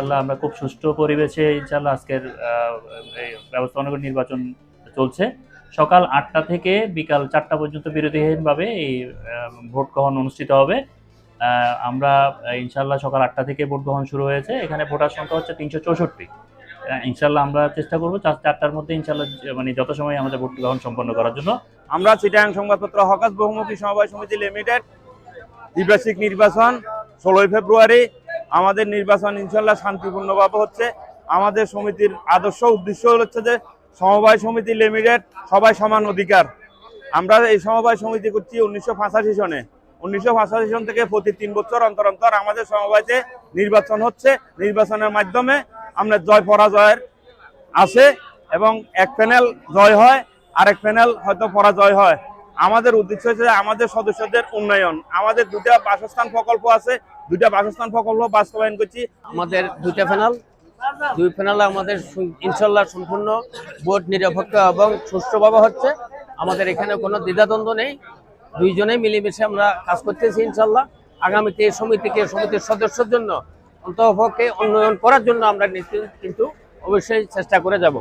ইনশাআল্লাহ আমরা খুব সুষ্ঠু পরিবেশে ইনশাআল্লাহ আজকের এই ব্যবস্থাপনা নির্বাচন চলছে। সকাল ৮টা থেকে বিকাল ৪টা পর্যন্ত বিরতিহীনভাবে এই ভোট গ্রহণ অনুষ্ঠিত হবে। আমরা ইনশাআল্লাহ সকাল ৮টা থেকে ভোট গ্রহণ শুরু হয়েছে। এখানে ভোটার সংখ্যা হচ্ছে ৩৬৪। ইনশাআল্লাহ আমরা চেষ্টা করব ৪টার মধ্যে ইনশাআল্লাহ মানে যত সময় আমাদের ভোট গ্রহণ সম্পন্ন করার জন্য। আমরা চিটাগাং সংবাদপত্র হকাস বহুমুখী সমবায় সমিতি লিমিটেড দ্বিবার্ষিক নির্বাচন ১৬ই ফেব্রুয়ারি। আমাদের নির্বাচন ইনশাল্লাহ শান্তিপূর্ণভাবে হচ্ছে। আমাদের সমিতির আদর্শ উদ্দেশ্য হচ্ছে যে সমবায় সমিতি লিমিটেড সবাই সমান অধিকার। আমরা এই সমবায় সমিতি করছি ১৯৮৫ সনে। ১৯৮৫ সন থেকে প্রতি ৩ বছর অন্তর অন্তর আমাদের সমবায়তে নির্বাচন হচ্ছে। নির্বাচনের মাধ্যমে আমরা জয় পরাজয়ের আসে এবং এক প্যানেল জয় হয়, আরেক প্যানেল হয়তো পরাজয় হয়। আমাদের উদ্দেশ্য হচ্ছে আমাদের সদস্যদের উন্নয়ন। আমাদের 2টা বাসস্থান প্রকল্প আছে, 2টা বাসস্থান প্রকল্প বাস্তবায়ন করছি। আমাদের 2টা প্যানেল, 2 প্যানেলে আমাদের ইনশাল্লাহ সম্পূর্ণ ভোট নিরপেক্ষ এবং সুষ্ঠুভাবে হচ্ছে। আমাদের এখানে কোনো দ্বিধাদ্বন্দ্ব নেই, দুইজনেই মিলেমিশে আমরা কাজ করতেছি ইনশাল্লাহ। আগামীতে এই সমিতির সদস্যের জন্য অন্ততপক্ষে উন্নয়ন করার জন্য আমরা কিন্তু অবশ্যই চেষ্টা করে যাব।